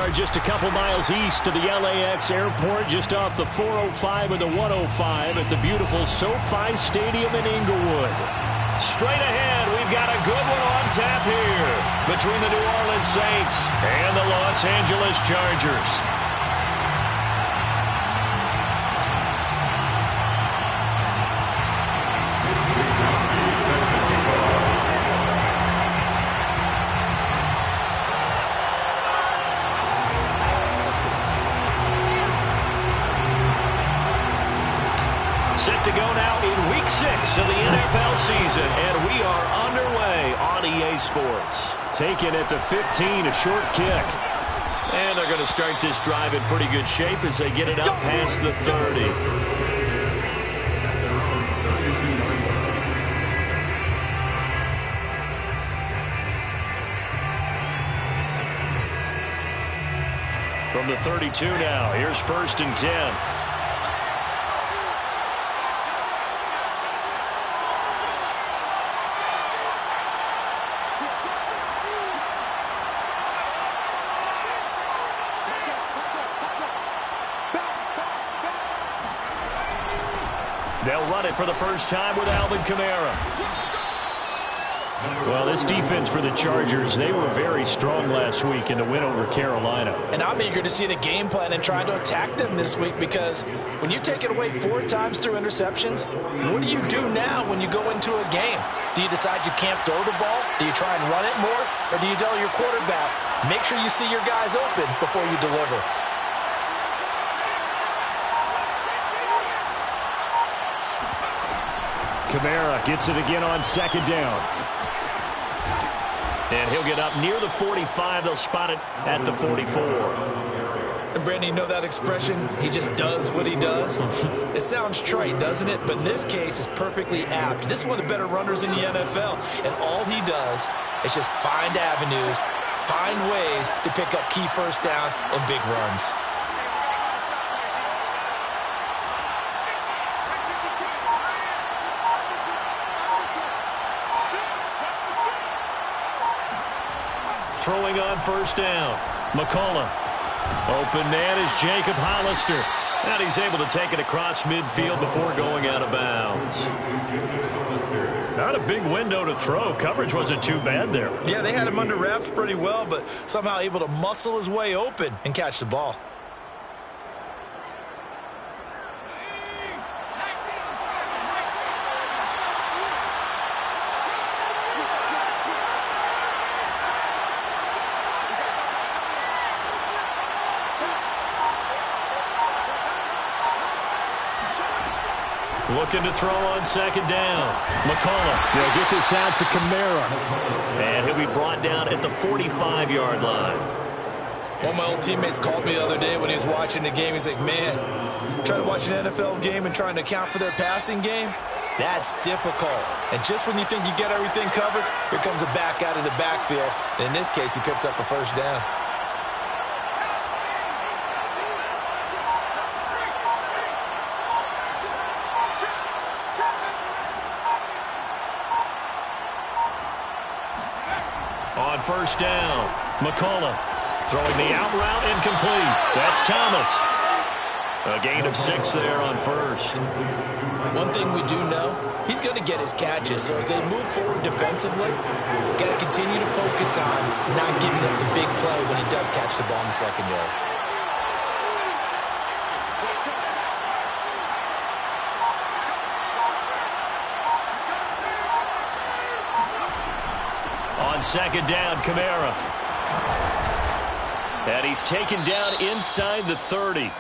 are just a couple miles east of the LAX airport, just off the 405 and the 105 at the beautiful SoFi Stadium in Inglewood. Straight ahead, we've got a good one on tap here between the New Orleans Saints and the Los Angeles Chargers. Set to go now in Week 6 of the NFL season, and we are underway on EA Sports. Taken at the 15, a short kick. And they're going to start this drive in pretty good shape as they get it up past the 30. From the 32 now, here's 1st and 10. They'll run it for the first time with Alvin Kamara. Well, this defense for the Chargers, they were very strong last week in the win over Carolina. And I'm eager to see the game plan and try to attack them this week, because when you take it away 4 times through interceptions, what do you do now when you go into a game? Do you decide you can't throw the ball? Do you try and run it more? Or do you tell your quarterback, make sure you see your guys open before you deliver? Kamara gets it again on 2nd down. And he'll get up near the 45. They'll spot it at the 44. And Brandon, you know that expression, he just does what he does? It sounds trite, doesn't it? But in this case, it's perfectly apt. This is one of the better runners in the NFL. And all he does is just find avenues, find ways to pick up key first downs and big runs. Throwing on 1st down. McCullough. Open man is Jacob Hollister. And he's able to take it across midfield before going out of bounds. Not a big window to throw. Coverage wasn't too bad there. Yeah, they had him under wraps pretty well, but somehow able to muscle his way open and catch the ball. Looking to throw on 2nd down. McCullough. They'll get this out to Kamara. And he'll be brought down at the 45-yard line. One of my old teammates called me the other day when he was watching the game. He's like, man, trying to watch an NFL game and trying to account for their passing game, that's difficult. And just when you think you get everything covered, here comes a back out of the backfield. And in this case, he picks up a 1st down. On 1st down, McCullough throwing the out route incomplete. That's Thomas. A gain of 6 there on 1st. One thing we do know, he's going to get his catches. So as they move forward defensively, got to continue to focus on not giving up the big play when he does catch the ball in the secondary. On 2nd down, Kamara. And he's taken down inside the 30.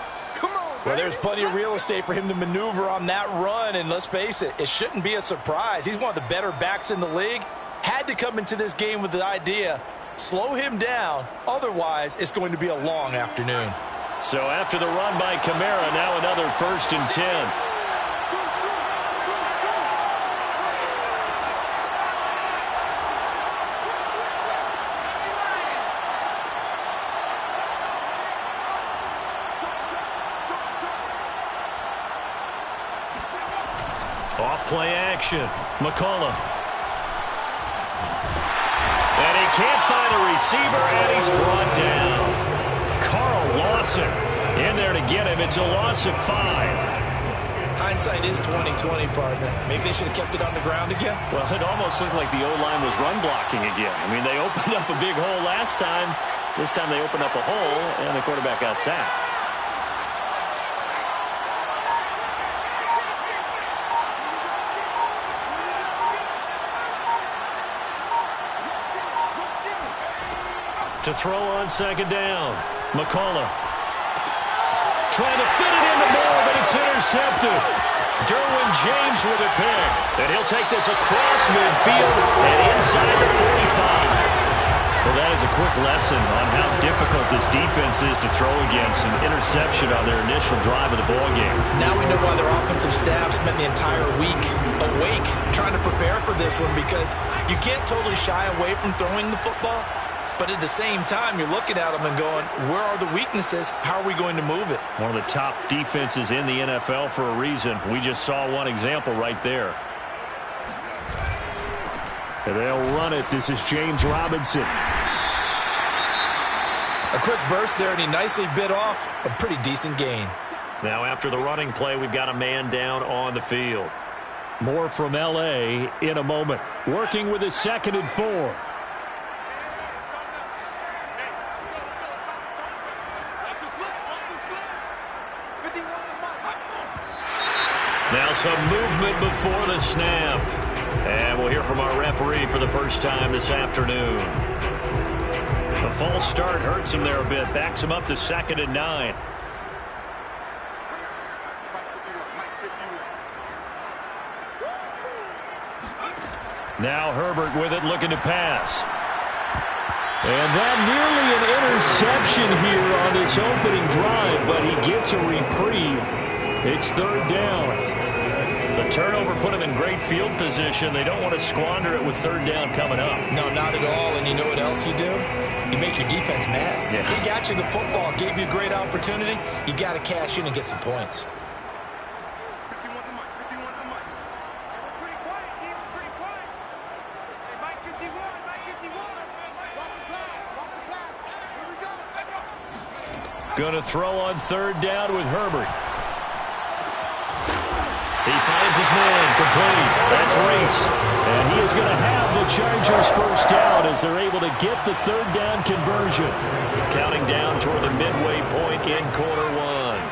Well, there's plenty of real estate for him to maneuver on that run, and let's face it, it shouldn't be a surprise. He's one of the better backs in the league. Had to come into this game with the idea, slow him down, otherwise it's going to be a long afternoon. So after the run by Kamara, now another 1st and 10. Off-play action. McCullough. And he can't find a receiver, and he's brought down. get him. It's a loss of 5. Hindsight is 20/20, partner. Maybe they should have kept it on the ground again. Well, it almost looked like the O-line was run blocking again. I mean, they opened up a big hole last time. This time they opened up a hole, and the quarterback got sacked. To throw on second down, McCullough. Trying to fit it into Moore, but it's intercepted. Derwin James with a pick. And he'll take this across midfield and inside the 45. Well, that is a quick lesson on how difficult this defense is to throw against. An interception on their initial drive of the ballgame. Now we know why their offensive staff spent the entire week awake trying to prepare for this one, because you can't totally shy away from throwing the football. But at the same time, you're looking at them and going, where are the weaknesses? How are we going to move it? One of the top defenses in the NFL for a reason. We just saw one example right there. And they'll run it. This is James Robinson. A quick burst there, and he nicely bit off a pretty decent gain. Now after the running play, we've got a man down on the field. More from L.A. in a moment. Working with his 2nd and 4. Now some movement before the snap. And we'll hear from our referee for the first time this afternoon. A false start hurts him there a bit. Backs him up to 2nd and 9. Now Herbert with it, looking to pass. And that nearly an interception here on this opening drive, but he gets a reprieve. It's 3rd down. The turnover put him in great field position. They don't want to squander it with 3rd down coming up. No, not at all. And you know what else you do? You make your defense mad. Yeah. He got you the football, gave you a great opportunity. You got to cash in and get some points. Going to throw on 3rd down with Herbert. He finds his man, complete. That's Reese. And he is going to have the Chargers first down as they're able to get the 3rd down conversion. Counting down toward the midway point in quarter 1.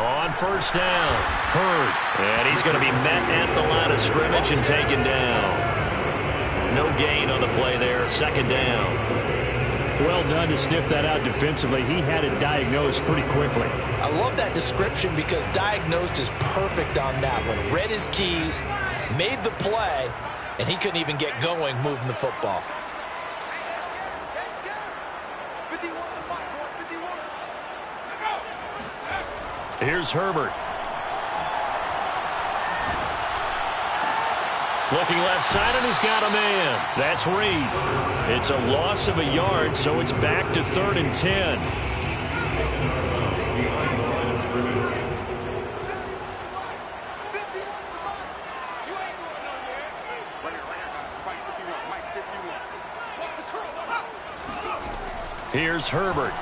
On 1st down, Hurd. And he's going to be met at the line of scrimmage and taken down. No gain on the play there. 2nd down. Well done to sniff that out defensively. He had it diagnosed pretty quickly. I love that description because diagnosed is perfect on that one. Read his keys, made the play, and he couldn't even get going moving the football. Here's Herbert. Looking left side, and he's got a man. That's Reed. It's a loss of a yard, so it's back to 3rd and 10. Here's Herbert.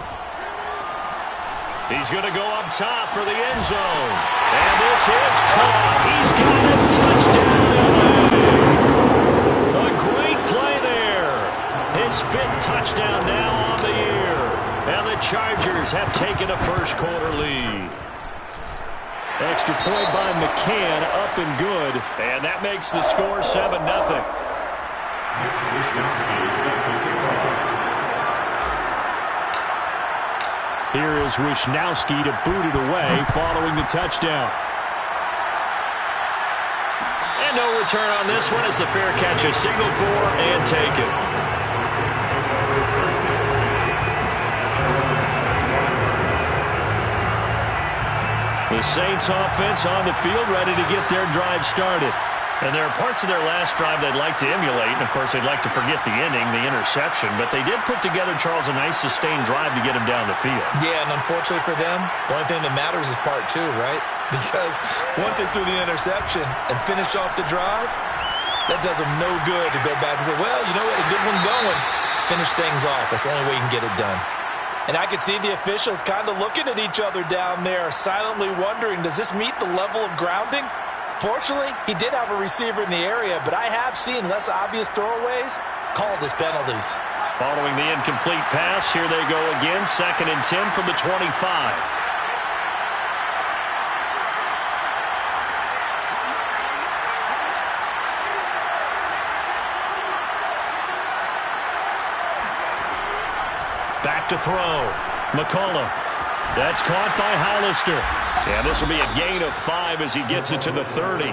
He's going to go up top for the end zone. And this is caught. He's got it. Touchdown. A great play there. His 5th touchdown now on the year. And the Chargers have taken a first-quarter lead. Extra point by McCann, up and good. And that makes the score 7-0. Here is Wishnowsky to boot it away following the touchdown. And no return on this one as the fair catch is signaled for and taken. The Saints offense on the field ready to get their drive started. And there are parts of their last drive they'd like to emulate. And, of course, they'd like to forget the ending, the interception. But they did put together, Charles, a nice sustained drive to get him down the field. Yeah, and unfortunately for them, the only thing that matters is part 2, right? because once they threw the interception and finished off the drive, that does them no good to go back and say, well, you know what, a good one going. Finish things off. That's the only way you can get it done. And I could see the officials kind of looking at each other down there, silently wondering, does this meet the level of grounding? Fortunately, he did have a receiver in the area, but I have seen less obvious throwaways called as penalties. Following the incomplete pass, here they go again, 2nd and 10 from the 25. Back to throw. McCullough. That's caught by Hollister. And this will be a gain of 5 as he gets it to the 30.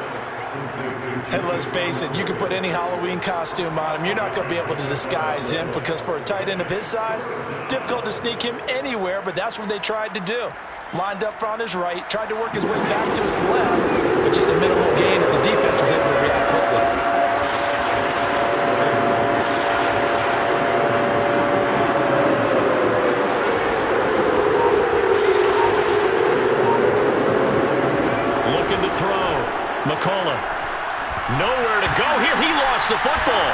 And let's face it, you can put any Halloween costume on him. You're not going to be able to disguise him because for a tight end of his size, difficult to sneak him anywhere, but that's what they tried to do. Lined up on his right, tried to work his way back to his left, but just a minimal gain as the defense was able to react quickly. McCullough. Nowhere to go here. He lost the football.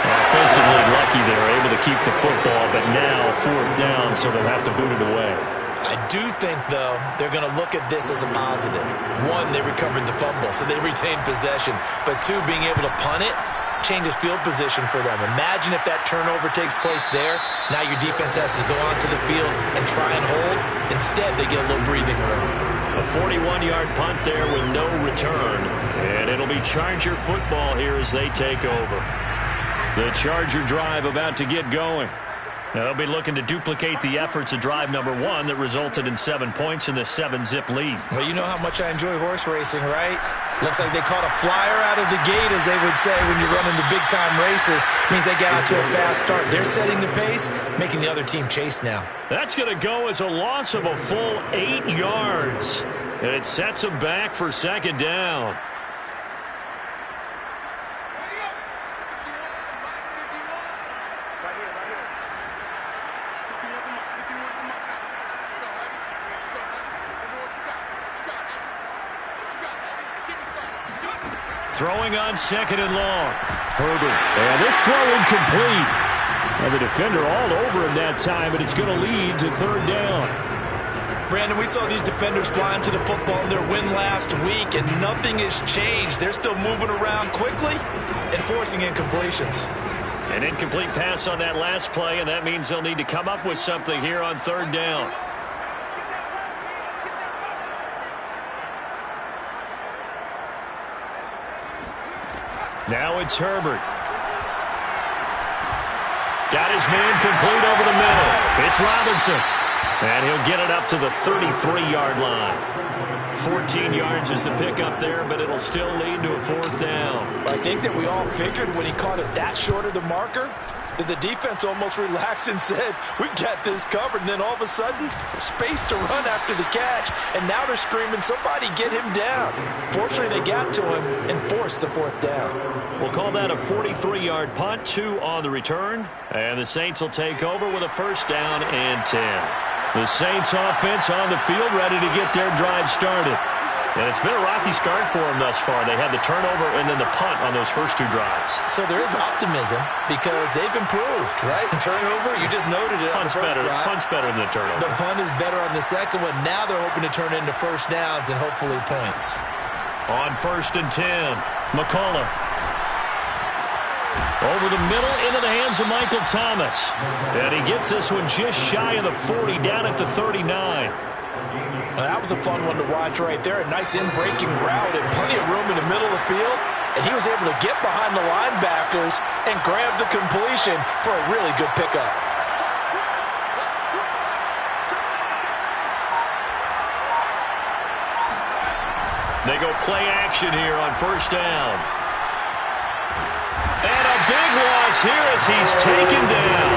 Offensively lucky they're able to keep the football, but now 4th down, so they'll have to boot it away. I do think, though, they're going to look at this as a positive. 1, they recovered the fumble, so they retained possession. But 2, being able to punt it changes field position for them. Imagine if that turnover takes place there. Now your defense has to go onto the field and try and hold. Instead, they get a little breathing room. A 41-yard punt there with no return. And it'll be Charger football here as they take over. The Charger drive about to get going. Now, they'll be looking to duplicate the efforts of drive number 1 that resulted in 7 points in the 7-zip lead. Well, you know how much I enjoy horse racing, right? Looks like they caught a flyer out of the gate, as they would say when you're running the big-time races. Means they got out to a fast start. They're setting the pace, making the other team chase now. That's going to go as a loss of a full 8 yards. And it sets them back for 2nd down. Throwing on 2nd and long. Herbert. And this throw incomplete. And the defender all over him that time, but it's going to lead to 3rd down. Brandon, we saw these defenders flying to the football in their win last week, and nothing has changed. They're still moving around quickly and forcing incompletions. An incomplete pass on that last play, and that means they'll need to come up with something here on 3rd down. Now it's Herbert. Got his man complete over the middle. It's Robinson. And he'll get it up to the 33-yard line. 14 yards is the pickup there, but it'll still lead to a 4th down. I think that we all figured when he caught it that short of the marker that the defense almost relaxed and said, we got this covered. And then all of a sudden, space to run after the catch. And now they're screaming, somebody get him down. Fortunately, they got to him and forced the 4th down. We'll call that a 43-yard punt, 2 on the return. And the Saints will take over with a 1st down and 10. The Saints offense on the field ready to get their drive started. And it's been a rocky start for them thus far. They had the turnover and then the punt on those first 2 drives. So there is optimism because they've improved, right? Turnover, you just noted it. Punt's better. Punt's better than the turnover. The punt is better on the second one. Now they're hoping to turn into 1st downs and hopefully points. On 1st and 10, McCullough. Over the middle, into the hands of Michael Thomas. And he gets this one just shy of the 40, down at the 39. Well, that was a fun one to watch right there. A nice in-breaking route and plenty of room in the middle of the field. And he was able to get behind the linebackers and grab the completion for a really good pickup. They go play action here on 1st down. And a big loss here as he's taken down.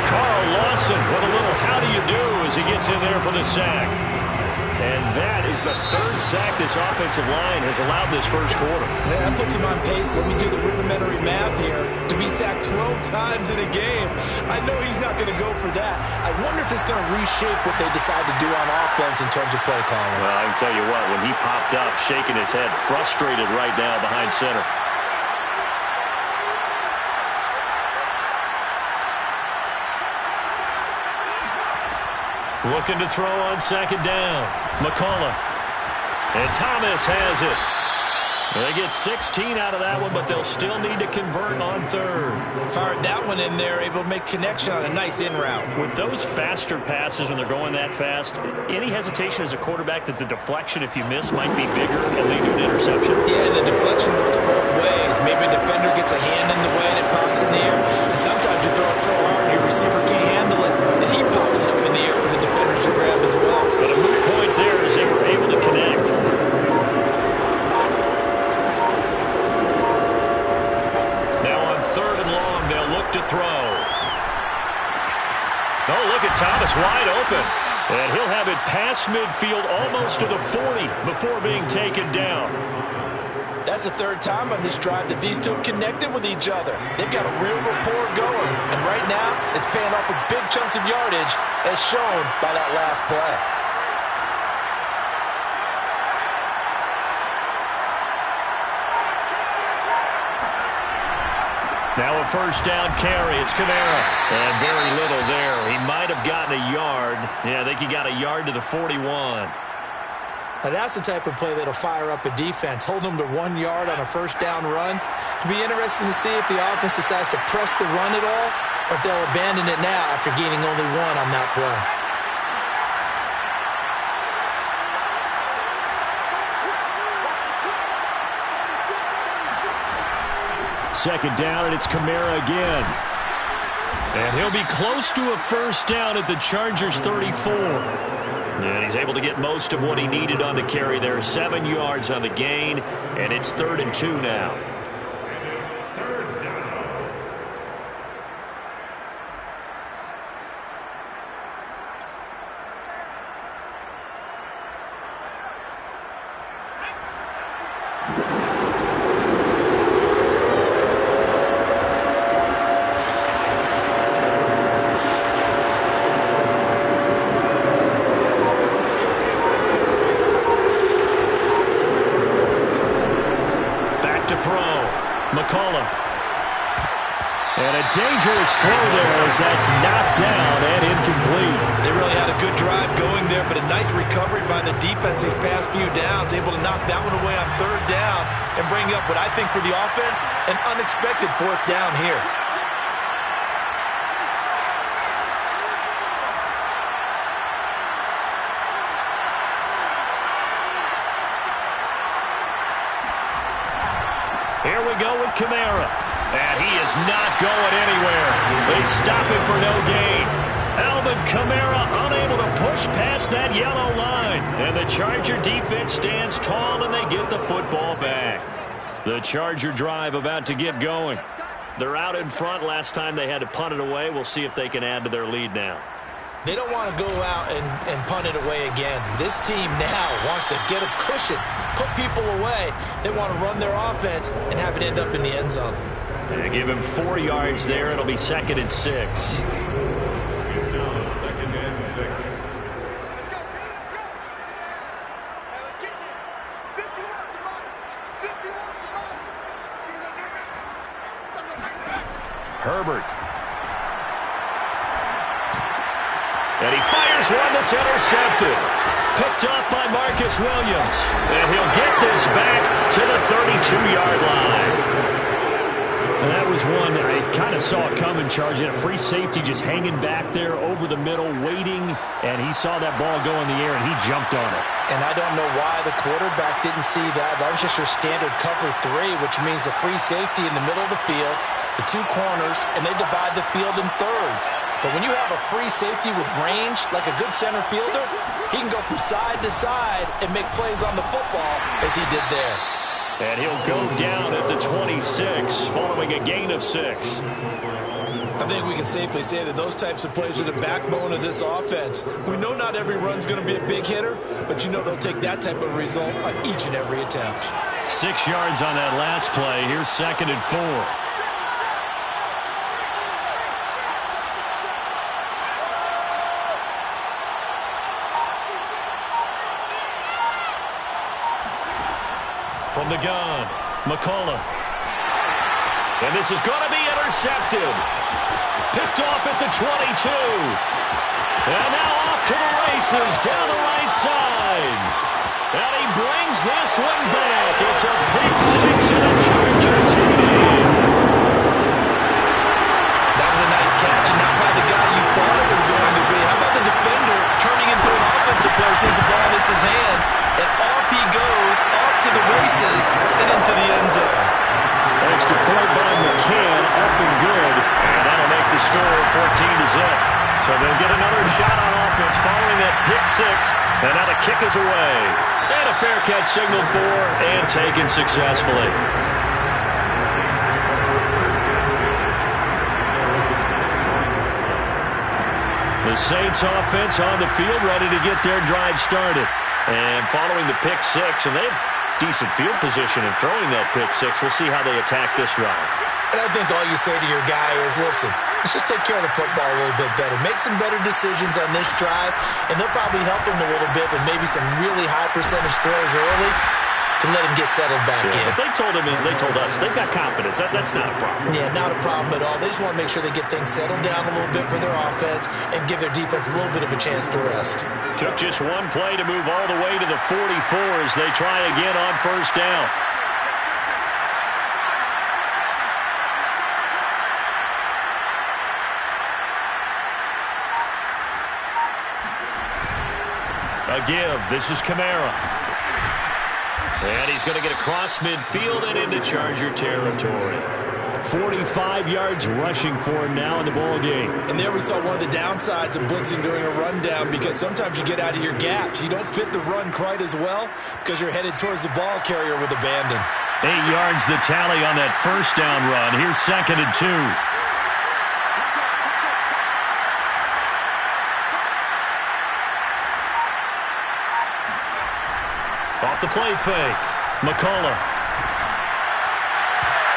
Carl Lawson with a little how do you do as he gets in there for the sack. And that is the third sack this offensive line has allowed this first quarter. Yeah, that puts him on pace. Let me do the rudimentary math here. To be sacked 12 times in a game, I know he's not going to go for that. I wonder if it's going to reshape what they decide to do on offense in terms of play calling. Well, I can tell you what, when he popped up, shaking his head, frustrated right now behind center. Looking to throw on second down. McCullough. And Thomas has it. They get 16 out of that one, but they'll still need to convert on third. Fired that one in there, able to make connection on a nice in route. With those faster passes when they're going that fast, any hesitation as a quarterback that the deflection, if you miss, might be bigger and lead to an interception? Yeah, the deflection works both ways. Maybe a defender gets a hand in the way and it pops in the air. And sometimes you throw it so hard your receiver can't handle it, and he pops it up in the air for the defenders to grab as well. But a moot point there as they were able to connect. To throw. Oh, look at Thomas wide open. And he'll have it past midfield almost to the 40 before being taken down. That's the third time on this drive that these two have connected with each other. They've got a real rapport going. And right now, it's paying off with big chunks of yardage as shown by that last play. Now a first down carry. It's Kamara. And very little there. He might have gotten a yard. Yeah, I think he got a yard to the 41. Now that's the type of play that'll fire up a defense. Hold them to 1 yard on a first down run. It'll be interesting to see if the offense decides to press the run at all or if they'll abandon it now after gaining only 1 on that play. Second down, and it's Kamara again. And he'll be close to a first down at the Chargers' 34. And he's able to get most of what he needed on the carry there. 7 yards on the gain, and it's 3rd and 2 now. McCullough. And a dangerous throw there as that's knocked down and incomplete. They really had a good drive going there, but a nice recovery by the defense these past few downs, able to knock that one away on 3rd down and bring up what I think for the offense, an unexpected 4th down here. Here we go with Kamara. And he is not going anywhere. They stop him for no gain. Alvin Kamara unable to push past that yellow line. And the Charger defense stands tall and they get the football back. The Charger drive about to get going. They're out in front. Last time they had to punt it away. We'll see if they can add to their lead now. They don't want to go out and punt it away again. This team now wants to get a cushion, put people away. They want to run their offense and have it end up in the end zone. They give him 4 yards there. It'll be 2nd and 6. It's now 2nd and 6. Herbert. And he fires one that's intercepted. Picked up by Marcus Williams. And he'll get this back to the 32-yard line. And that was one I kind of saw it coming, charging a free safety just hanging back there over the middle, waiting. And he saw that ball go in the air, and he jumped on it. And I don't know why the quarterback didn't see that. That was just your standard cover 3, which means a free safety in the middle of the field, the 2 corners, and they divide the field in thirds. But when you have a free safety with range, like a good center fielder, he can go from side to side and make plays on the football as he did there. And he'll go down at the 26 following a gain of 6. I think we can safely say that those types of plays are the backbone of this offense. We know not every run's going to be a big hitter, but you know they'll take that type of result on each and every attempt. 6 yards on that last play. Here's 2nd and 4. From the gun, McCullough. And this is going to be intercepted. Picked off at the 22. And now off to the races down the right side. And he brings this one back. It's a pick six and a Charger TD. That was a nice catch and not by the guy you thought it was going to be. How about the defender turning into an offensive player as soon as the ball hits his hands? And off he goes, off to the races, and into the end zone. Extra point by McCann, up and good. And that'll make the score 14-0. So they'll get another shot on offense following that pick six. And now the kick is away. And a fair catch signaled for and taken successfully. The Saints offense on the field ready to get their drive started. And following the pick six, and they have decent field position in throwing that pick six. We'll see how they attack this drive. And I think all you say to your guy is, listen, let's just take care of the football a little bit better. Make some better decisions on this drive, and they'll probably help him a little bit with maybe some really high percentage throws early to let him get settled back in. But they told us, they've got confidence. That's not a problem. Yeah, not a problem at all. They just want to make sure they get things settled down a little bit for their offense and give their defense a little bit of a chance to rest. Took just one play to move all the way to the 44 as they try again on first down. A give. This is Kamara. And he's going to get across midfield and into Charger territory. 45 yards rushing for him now in the ball game. And there we saw one of the downsides of blitzing during a rundown, because sometimes you get out of your gaps. You don't fit the run quite as well because you're headed towards the ball carrier with abandon. 8 yards the tally on that first down run. Here's 2nd and 2. Off the play fake. McCullough.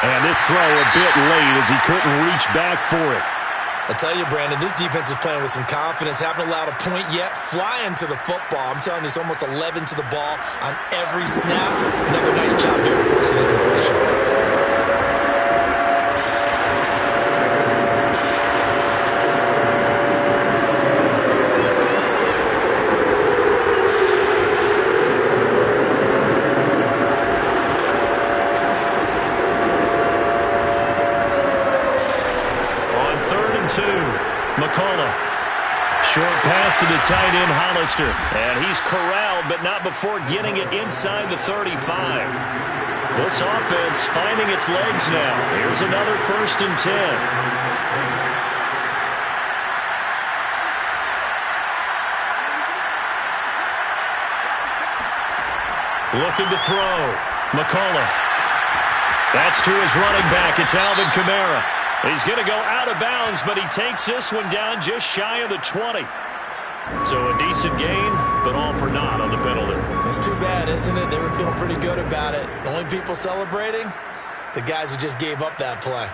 And this throw a bit late as he couldn't reach back for it. I tell you, Brandon, this defense is playing with some confidence. Haven't allowed a point yet. Flying to the football. I'm telling you, it's almost 11 to the ball on every snap. Another nice job there forcing the completion. McCullough. Short pass to the tight end, Hollister. And he's corralled, but not before getting it inside the 35. This offense finding its legs now. Here's another 1st and 10. Looking to throw. McCullough. That's to his running back. It's Alvin Kamara. He's going to go out of bounds, but he takes this one down just shy of the 20. So a decent gain, but all for naught on the penalty. It's too bad, isn't it? They were feeling pretty good about it. The only people celebrating, the guys who just gave up that play.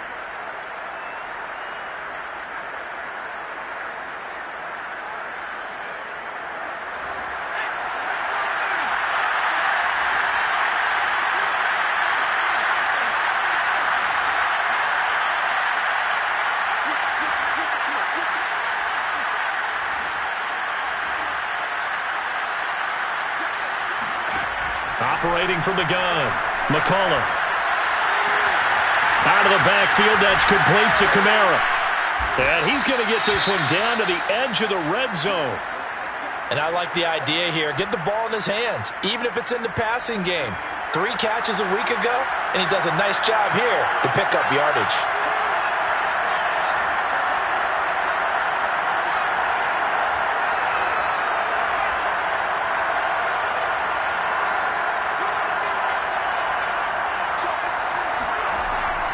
Operating from the gun, McCullough. Out of the backfield, that's complete to Kamara. And he's going to get this one down to the edge of the red zone. And I like the idea here. Get the ball in his hands, even if it's in the passing game. 3 catches a week ago, and he does a nice job here to pick up yardage.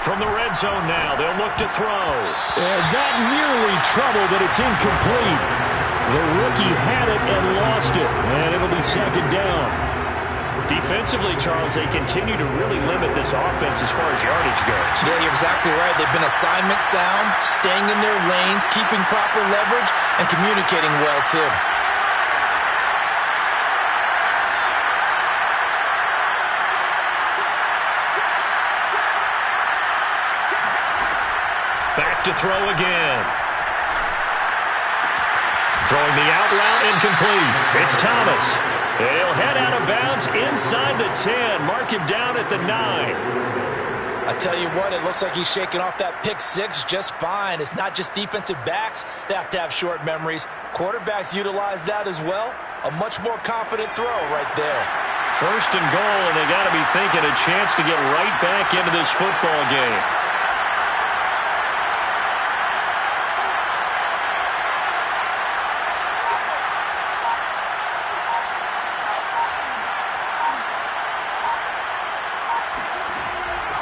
From the red zone now, they'll look to throw. And that nearly troubled it. It's incomplete. The rookie had it and lost it. And it'll be second down. Defensively, Charles, they continue to really limit this offense as far as yardage goes. Yeah, you're exactly right. They've been assignment sound, staying in their lanes, keeping proper leverage, and communicating well, too. Back to throw again. Throwing the out route incomplete. It's Thomas. And he'll head out of bounds inside the 10. Mark him down at the 9. I tell you what, it looks like he's shaking off that pick six just fine. It's not just defensive backs that have to have short memories. Quarterbacks utilize that as well. A much more confident throw right there. First and goal, and they got to be thinking a chance to get right back into this football game.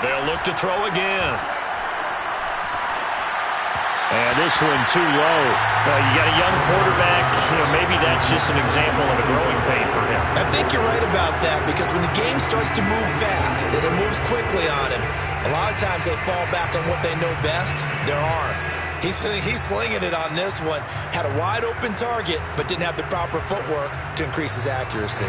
They'll look to throw again. And this one too low. You got a young quarterback. Maybe that's just an example of a growing pain for him. I think you're right about that, because when the game starts to move fast and it moves quickly on him, a lot of times they fall back on what they know best, their arm. He's slinging it on this one. Had a wide open target, but didn't have the proper footwork to increase his accuracy.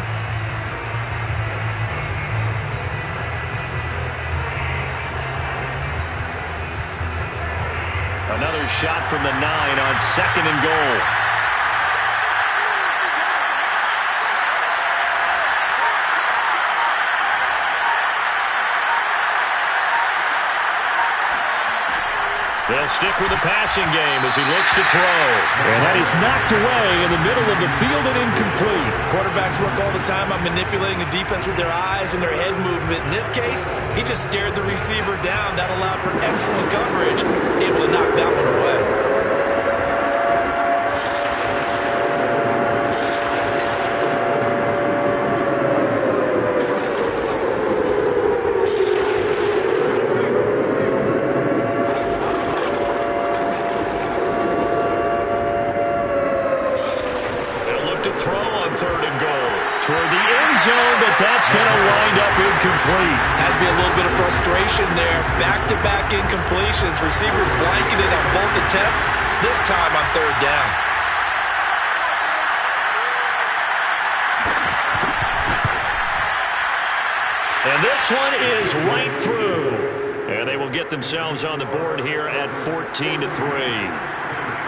Another shot from the 9 on second and goal. They'll stick with the passing game as he looks to throw. And that is knocked away in the middle of the field and incomplete. Quarterbacks work all the time on manipulating the defense with their eyes and their head movement. In this case, he just stared the receiver down. That allowed for excellent coverage, able to knock that one away. But that's going to wind up incomplete. Has to be a little bit of frustration there. Back-to-back incompletions. Receivers blanketed on both attempts, this time on third down. And this one is right through. And they will get themselves on the board here at 14-3.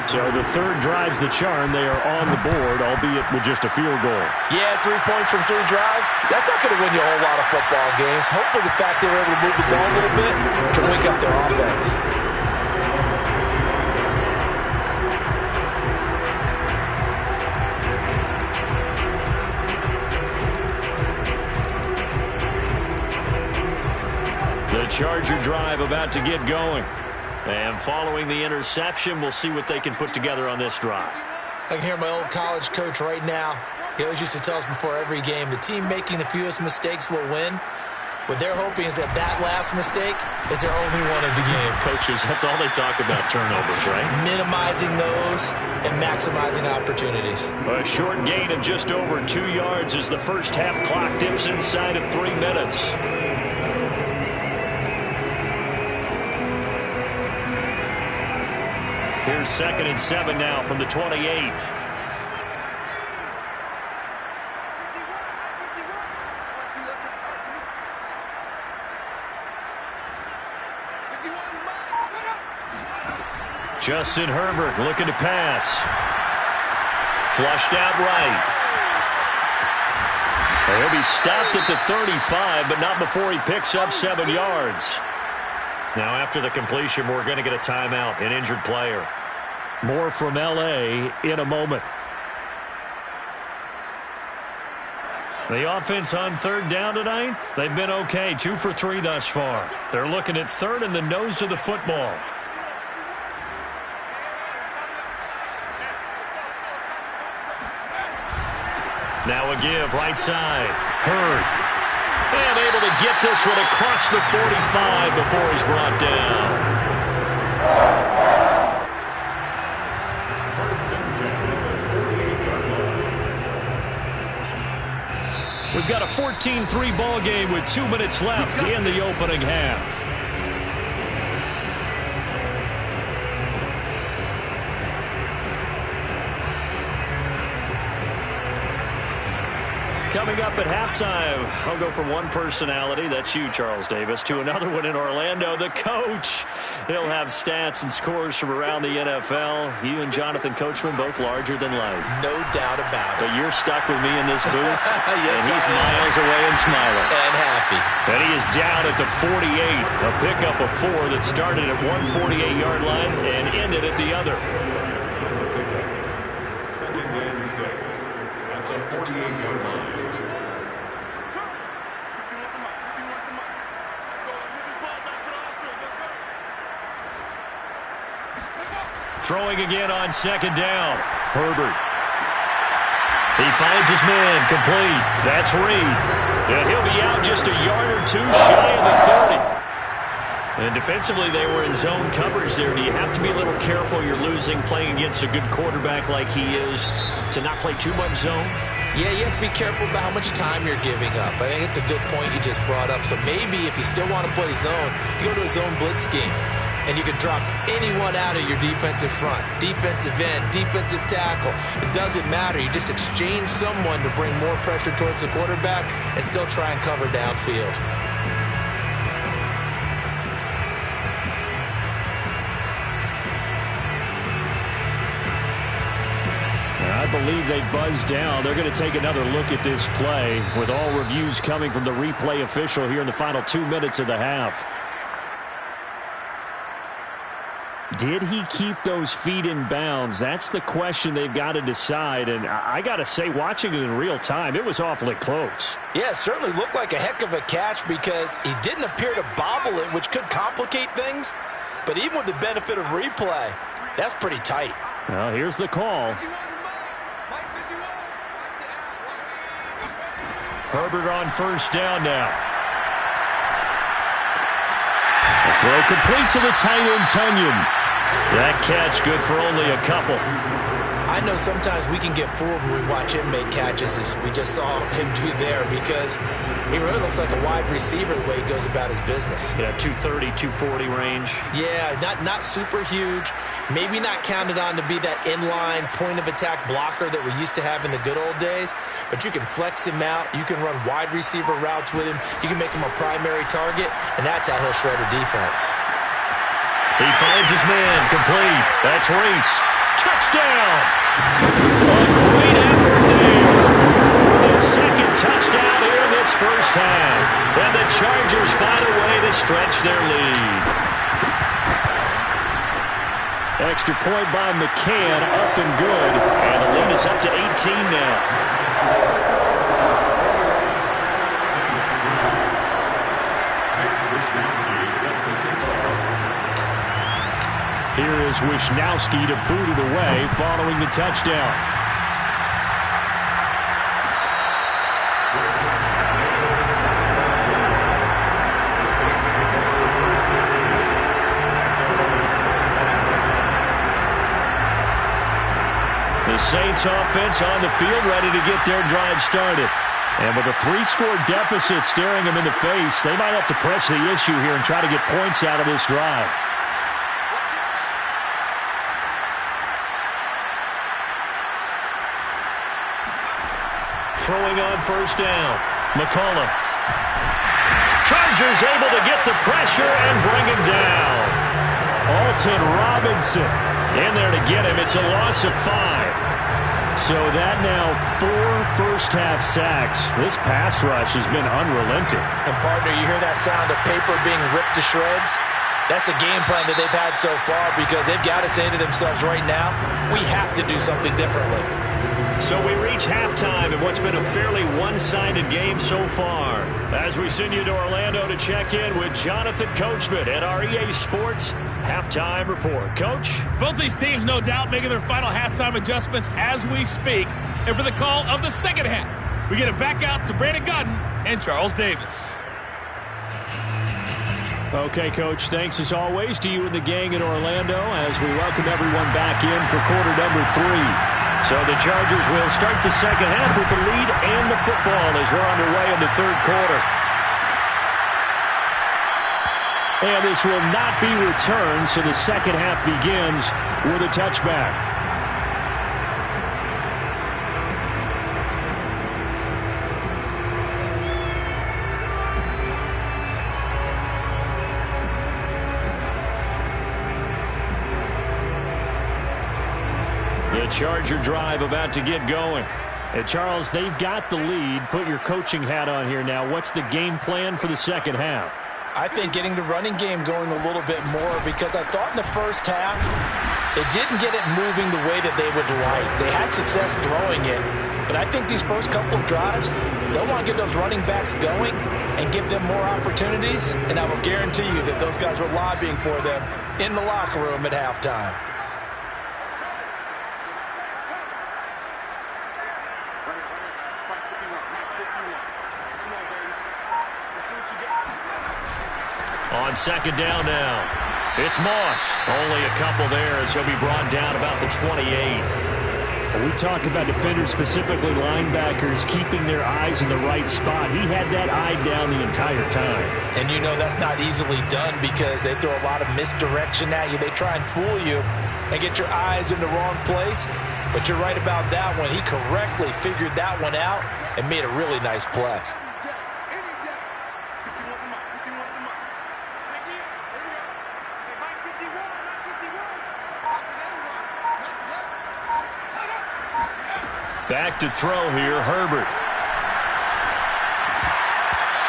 So the third drive's the charm. They are on the board, albeit with just a field goal. Yeah, 3 points from 3 drives. That's not going to win you a whole lot of football games. Hopefully the fact they were able to move the ball a little bit can wake up their offense. The Charger drive about to get going. And following the interception, we'll see what they can put together on this drive. I can hear my old college coach right now. He always used to tell us before every game, the team making the fewest mistakes will win. What they're hoping is that last mistake is their only one of the game. Coaches, that's all they talk about, turnovers, right? Minimizing those and maximizing opportunities. A short gain of just over 2 yards as the first half clock dips inside of 3 minutes. Here's 2nd and 7 now from the 28. Justin Herbert looking to pass. Flushed out right. He'll be stopped at the 35, but not before he picks up 7 yards. Now, after the completion, we're going to get a timeout, an injured player. More from L.A. in a moment. The offense on third down tonight, they've been okay, 2 for 3 thus far. They're looking at third in the nose of the football. Now a give, right side. Hurd. And able to get this one across the 45 before he's brought down. We've got a 14-3 ball game with 2 minutes left in the opening half. Coming up at halftime, I'll go from one personality, that's you, Charles Davis, to another one in Orlando, the coach. He'll have stats and scores from around the NFL. You and Jonathan Coachman, both larger than life. No doubt about it. But you're stuck with me in this booth, yes, and he's miles away and smiling. And happy. And he is down at the 48, a pickup of 4 that started at one 48-yard line and ended at the other. Second and 6 at the 48-yard line. Throwing again on second down. Herbert. He finds his man complete. That's Reed. And he'll be out just a yard or 2 shy of the 30. And defensively, they were in zone coverage there. Do you have to be a little careful? You're losing playing against a good quarterback like he is to not play too much zone? Yeah, you have to be careful about how much time you're giving up. I think it's a good point you just brought up. So maybe if you still want to play zone, you go to a zone blitz scheme. And you can drop anyone out of your defensive front, defensive end, defensive tackle. It doesn't matter. You just exchange someone to bring more pressure towards the quarterback and still try and cover downfield. I believe they buzzed down. They're going to take another look at this play with all reviews coming from the replay official here in the final 2 minutes of the half. Did he keep those feet in bounds? That's the question they've got to decide. And I got to say, watching it in real time, it was awfully close. Yeah, it certainly looked like a heck of a catch because he didn't appear to bobble it, which could complicate things. But even with the benefit of replay, that's pretty tight. Well, here's the call. Herbert on first down now. A throw complete to the tight end, Tunyon. That catch good for only a couple. I know sometimes we can get fooled when we watch him make catches, as we just saw him do there, because he really looks like a wide receiver the way he goes about his business. Yeah, 230, 240 range. Yeah, not super huge. Maybe not counted on to be that inline point-of-attack blocker that we used to have in the good old days, but you can flex him out. You can run wide receiver routes with him. You can make him a primary target, and that's how he'll shred a defense. He finds his man complete. That's Reese. Touchdown! A great effort there. The second touchdown here in this first half. And the Chargers find a way to stretch their lead. Extra point by McCann, up and good. And the lead is up to 18 now. Here is Wishnowski to boot it away following the touchdown. The Saints offense on the field ready to get their drive started. And with a 3-score deficit staring them in the face, they might have to press the issue here and try to get points out of this drive. Throwing on first down. McCollum. Chargers able to get the pressure and bring him down. Alton Robinson in there to get him. It's a loss of 5. So that now 4 first-half sacks. This pass rush has been unrelenting. And, partner, you hear that sound of paper being ripped to shreds? That's the game plan that they've had so far because they've got to say to themselves right now, we have to do something differently. So we reach halftime in what's been a fairly one-sided game so far. As we send you to Orlando to check in with Jonathan Coachman at our EA Sports Halftime Report. Coach? Both these teams, no doubt, making their final halftime adjustments as we speak. And for the call of the second half, We get it back out to Brandon Gaudin and Charles Davis. Okay, Coach, thanks as always to you and the gang in Orlando as we welcome everyone back in for quarter number 3. So the Chargers will start the second half with the lead and the football as we're underway in the third quarter. And this will not be returned, so the second half begins with a touchback. The Charger drive about to get going. And Charles, they've got the lead. Put your coaching hat on here now. What's the game plan for the second half? I think getting the running game going a little bit more because I thought in the first half it didn't get it moving the way that they would like. They had success throwing it, but I think these first couple of drives, they'll want to get those running backs going and give them more opportunities, and I will guarantee you that those guys were lobbying for them in the locker room at halftime. On second down now, it's Moss. Only a couple there as he'll be brought down about the 28. We talk about defenders, specifically linebackers, keeping their eyes in the right spot. He had that eye down the entire time. And you know that's not easily done because they throw a lot of misdirection at you. They try and fool you and get your eyes in the wrong place. But you're right about that one. He correctly figured that one out and made a really nice play. Back to throw here, Herbert.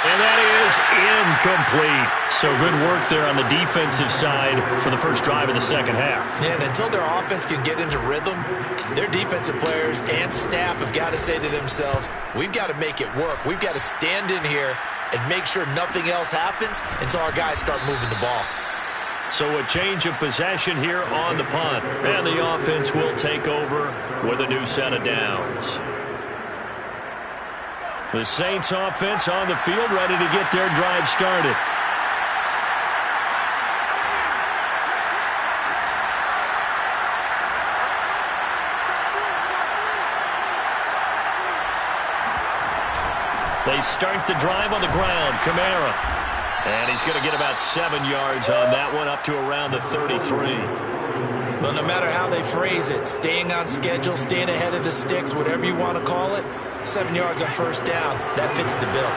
And that is incomplete. So good work there on the defensive side for the first drive of the second half. Yeah, and until their offense can get into rhythm, their defensive players and staff have got to say to themselves, we've got to make it work. We've got to stand in here and make sure nothing else happens until our guys start moving the ball. So a change of possession here on the punt. And the offense will take over with a new set of downs. The Saints offense on the field, ready to get their drive started. They start the drive on the ground. Kamara. And he's going to get about 7 yards on that one, up to around the 33. Well, no matter how they phrase it, staying on schedule, staying ahead of the sticks, whatever you want to call it, 7 yards on first down, that fits the bill.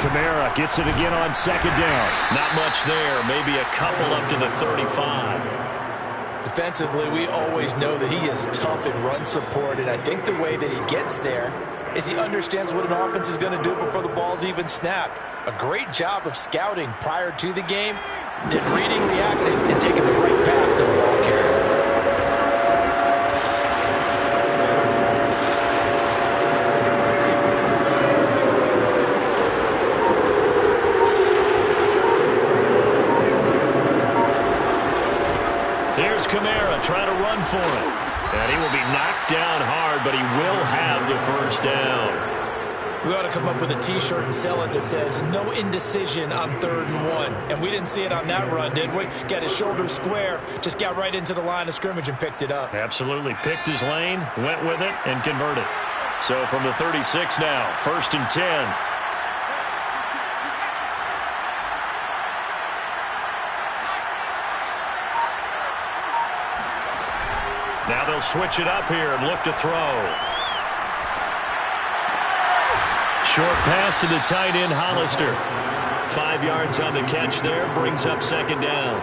Kamara gets it again on second down. Not much there, maybe a couple up to the 35. Defensively, we always know that he is tough in run support, and I think the way that he gets there is he understands what an offense is going to do before the ball's even snapped. A great job of scouting prior to the game, then reading, reacting, and taking the right path to the ball carrier. Here's Kamara trying to run for it. And he will be knocked down hard, but he will have the first down. We ought to come up with a T-shirt and sell it that says, no indecision on 3rd and 1. And we didn't see it on that run, did we? Got his shoulders square, just got right into the line of scrimmage and picked it up. Absolutely. Picked his lane, went with it, and converted. So from the 36 now, 1st and 10. Now they'll switch it up here and look to throw. Short pass to the tight end, Hollister. 5 yards on the catch there, brings up second down.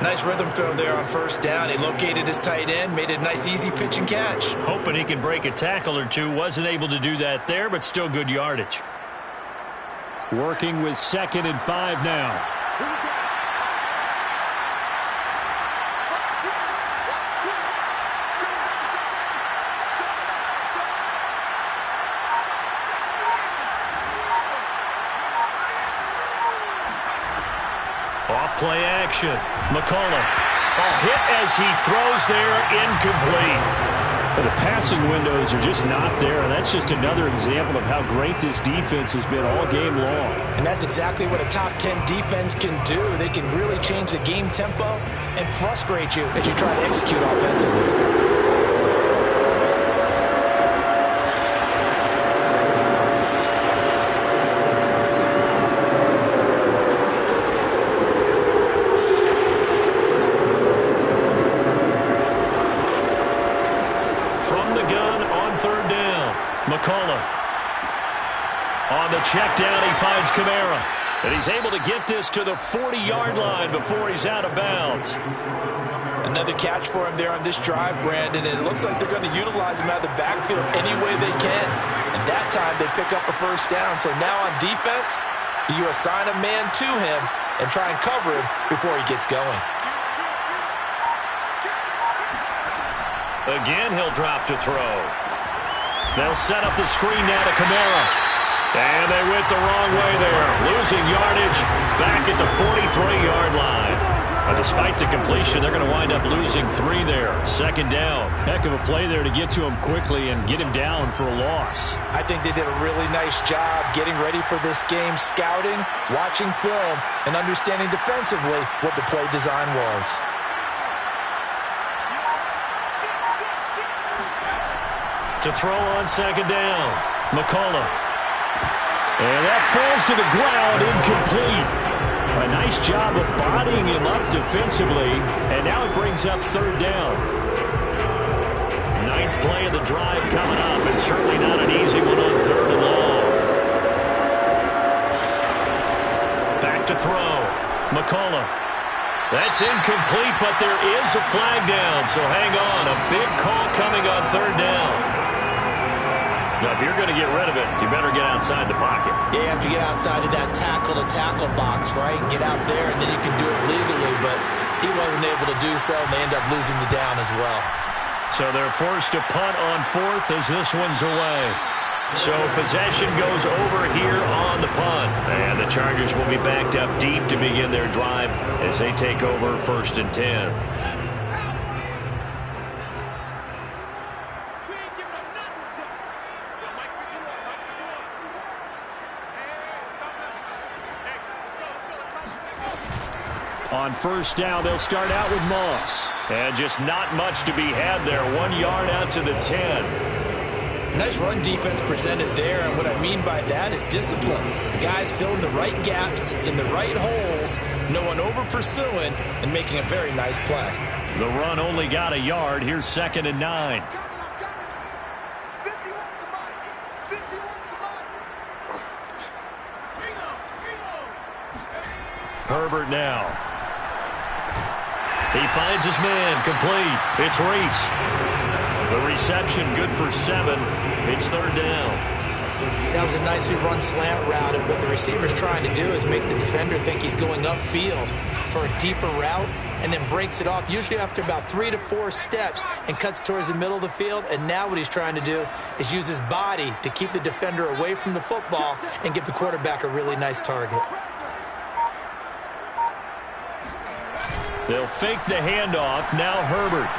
Nice rhythm throw there on first down. He located his tight end, made it a nice easy pitch and catch. Hoping he could break a tackle or two. Wasn't able to do that there, but still good yardage. Working with 2nd and 5 now. Off play action. McCullough. Hit as he throws there, incomplete. But the passing windows are just not there. And that's just another example of how great this defense has been all game long. And that's exactly what a top 10 defense can do. They can really change the game tempo and frustrate you as you try to execute offensively. McCullough. On the check down, he finds Kamara. And he's able to get this to the 40-yard line before he's out of bounds. Another catch for him there on this drive, Brandon. And it looks like they're going to utilize him out of the backfield any way they can. And that time they pick up a first down. So now on defense, do you assign a man to him and try and cover him before he gets going? Again, he'll drop to throw. They'll set up the screen now to Kamara. And they went the wrong way there. Losing yardage back at the 43-yard line. But despite the completion, they're going to wind up losing 3 there. Second down. Heck of a play there to get to him quickly and get him down for a loss. I think they did a really nice job getting ready for this game, scouting, watching film, and understanding defensively what the play design was. To throw on second down. McCullough. And that falls to the ground, incomplete. A nice job of bodying him up defensively. And now it brings up third down. 9th play of the drive coming up. And certainly not an easy one on third and long. Back to throw. McCullough. That's incomplete, but there is a flag down. So hang on. A big call coming on third down. Now, if you're going to get rid of it, you better get outside the pocket. Yeah, you have to get outside of that tackle-to-tackle box, right? Get out there, and then you can do it legally. But he wasn't able to do so, and they end up losing the down as well. So they're forced to punt on 4th as this one's away. So possession goes over here on the punt. And the Chargers will be backed up deep to begin their drive as they take over 1st and 10. On first down, they'll start out with Moss. And just not much to be had there. 1 yard out to the 10. Nice run defense presented there, and what I mean by that is discipline. The guys filling the right gaps in the right holes, no one over-pursuing, and making a very nice play. The run only got a yard. Here's 2nd and 9. Herbert now. He finds his man, complete. It's Reese. The reception good for 7. It's third down. That was a nicely run slant route, and what the receiver's trying to do is make the defender think he's going upfield for a deeper route, and then breaks it off, usually after about 3 to 4 steps, and cuts towards the middle of the field. And now what he's trying to do is use his body to keep the defender away from the football and give the quarterback a really nice target. They'll fake the handoff. Now Herbert.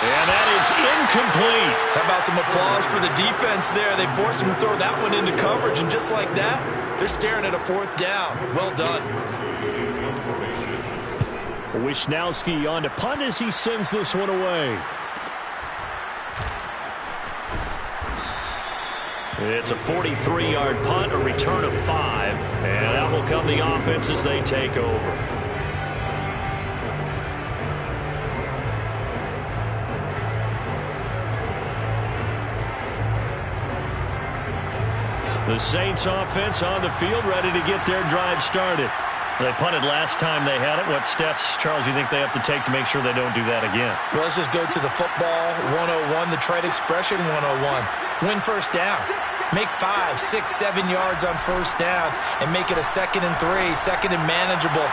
And that is incomplete. How about some applause for the defense there? They forced him to throw that one into coverage, and just like that, they're staring at a 4th down. Well done. Wisnowski on to punt as he sends this one away. It's a 43-yard punt, a return of 5. And out will come the offense as they take over. The Saints offense on the field, ready to get their drive started. They punted last time they had it. What steps, Charles, you think they have to take to make sure they don't do that again? Well, let's just go to the football 101, the trade expression 101. Win first down. Make 5, 6, 7 yards on first down and make it a 2nd and 3, 2nd and manageable.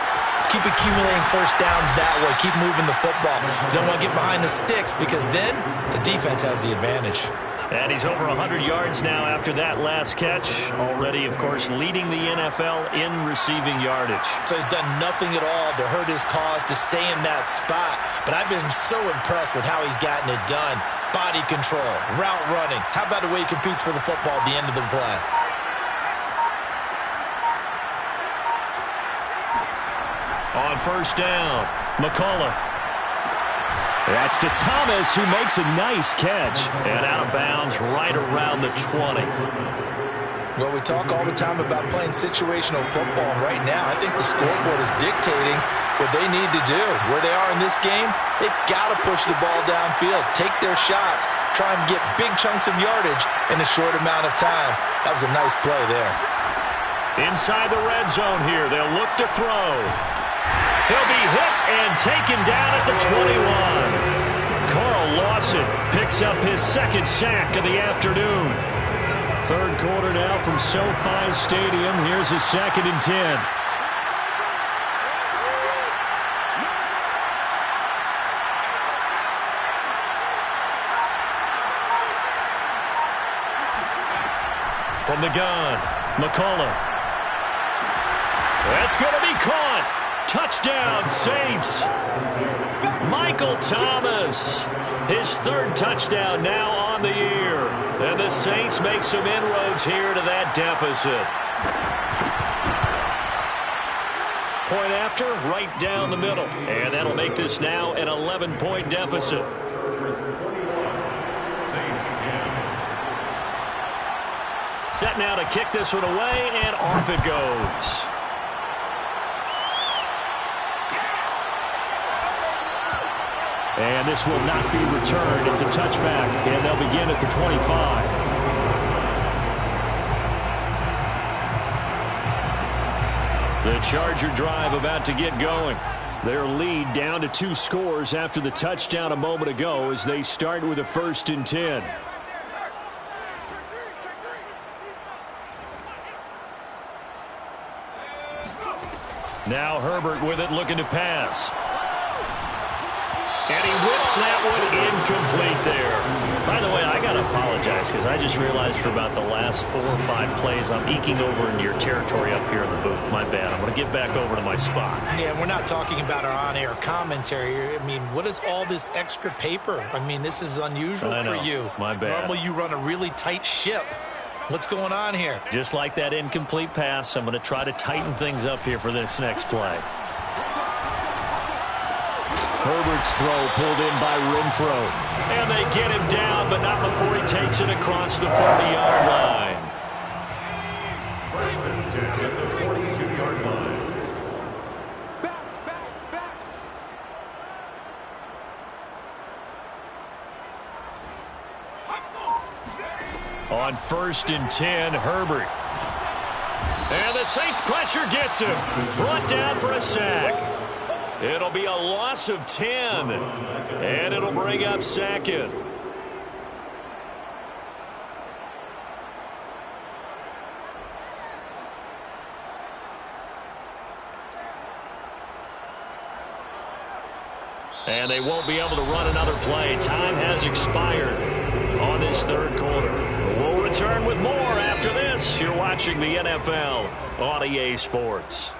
Keep accumulating first downs that way. Keep moving the football. You don't want to get behind the sticks because then the defense has the advantage. And he's over 100 yards now after that last catch. Already, of course, leading the NFL in receiving yardage. So he's done nothing at all to hurt his cause, to stay in that spot. But I've been so impressed with how he's gotten it done. Body control, route running. How about the way he competes for the football at the end of the play? On first down, McCullough. That's to Thomas, who makes a nice catch. And out of bounds right around the 20. Well, we talk all the time about playing situational football. And right now, I think the scoreboard is dictating what they need to do. Where they are in this game, they've got to push the ball downfield, take their shots, try and get big chunks of yardage in a short amount of time. That was a nice play there. Inside the red zone here, they'll look to throw. He'll be hit and taken down at the 21. Carl Lawson picks up his second sack of the afternoon. Third quarter now from SoFi Stadium. Here's a 2nd and 10. From the gun, McCullough. That's going to be caught. Touchdown, Saints. Michael Thomas, his 3rd touchdown now on the year. And the Saints make some inroads here to that deficit. Point after, right down the middle. And that'll make this now an 11-point deficit. Saints 10. Set now to kick this one away, and off it goes. And this will not be returned. It's a touchback, and they'll begin at the 25. The Charger drive about to get going. Their lead down to 2 scores after the touchdown a moment ago as they start with a 1st and 10. Now Herbert with it, looking to pass. And he whips that one incomplete there. By the way, I got to apologize because I just realized for about the last 4 or 5 plays I'm eking over into your territory up here in the booth. My bad. I'm going to get back over to my spot. Yeah, we're not talking about our on-air commentary. I mean, what is all this extra paper? I mean, this is unusual for you. My bad. Normally you run a really tight ship. What's going on here? Just like that incomplete pass, I'm going to try to tighten things up here for this next play. Herbert's throw pulled in by Renfro. And they get him down, but not before he takes it across the 40-yard line. First and 10 at the 42-yard line. On 1st and 10, Herbert. And the Saints pressure gets him. Brought down for a sack. It'll be a loss of 10. And it'll bring up 2nd. And they won't be able to run another play. Time has expired on this 3rd quarter. We'll return with more after this. You're watching the NFL on EA Sports.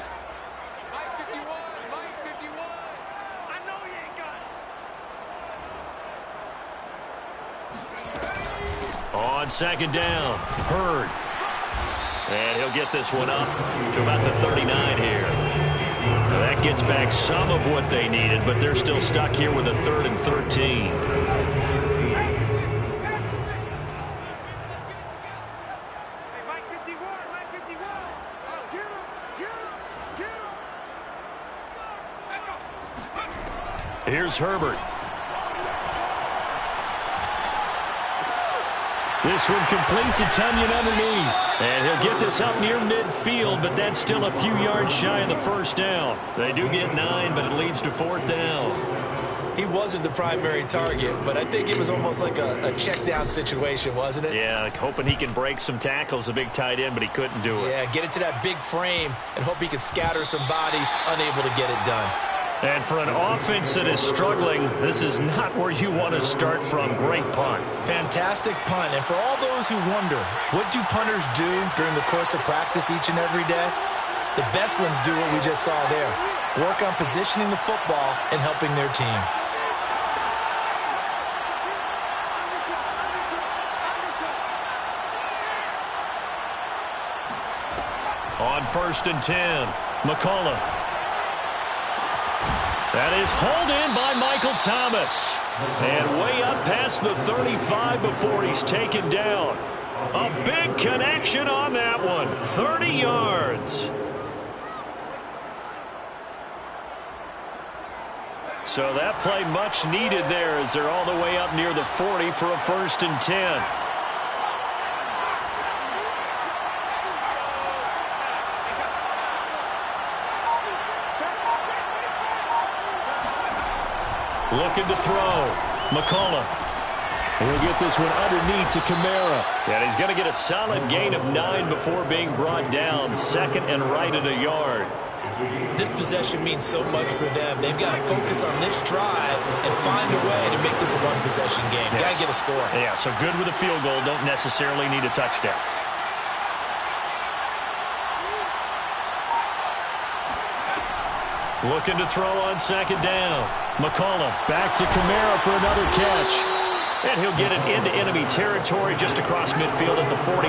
On 2nd down, Hurd. And he'll get this one up to about the 39 here. Now that gets back some of what they needed, but they're still stuck here with a 3rd and 13. Here's Herbert. This one complete to Tonyan underneath. And he'll get this up near midfield, but that's still a few yards shy of the 1st down. They do get 9, but it leads to 4th down. He wasn't the primary target, but I think it was almost like a check down situation, wasn't it? Yeah, like hoping he can break some tackles, a big tight end, but he couldn't do it. Yeah, get it to that big frame and hope he can scatter some bodies, unable to get it done. And for an offense that is struggling, this is not where you want to start from. Great punt. Fantastic punt. And for all those who wonder, what do punters do during the course of practice each and every day? The best ones do what we just saw there. Work on positioning the football and helping their team. On 1st and 10, McCullough. That is hauled in by Michael Thomas. And way up past the 35 before he's taken down. A big connection on that one. 30 yards. So that play much needed there as they're all the way up near the 40 for a 1st and 10. Looking to throw. McCullough. We'll get this one underneath to Kamara. And he's going to get a solid gain of 9 before being brought down. 2nd and right at a yard. This possession means so much for them. They've got to focus on this drive and find a way to make this a one-possession game. Yes. Got to get a score. Yeah, so good with a field goal. Don't necessarily need a touchdown. Looking to throw on 2nd down. McCullough back to Kamara for another catch. And he'll get it into enemy territory just across midfield at the 49.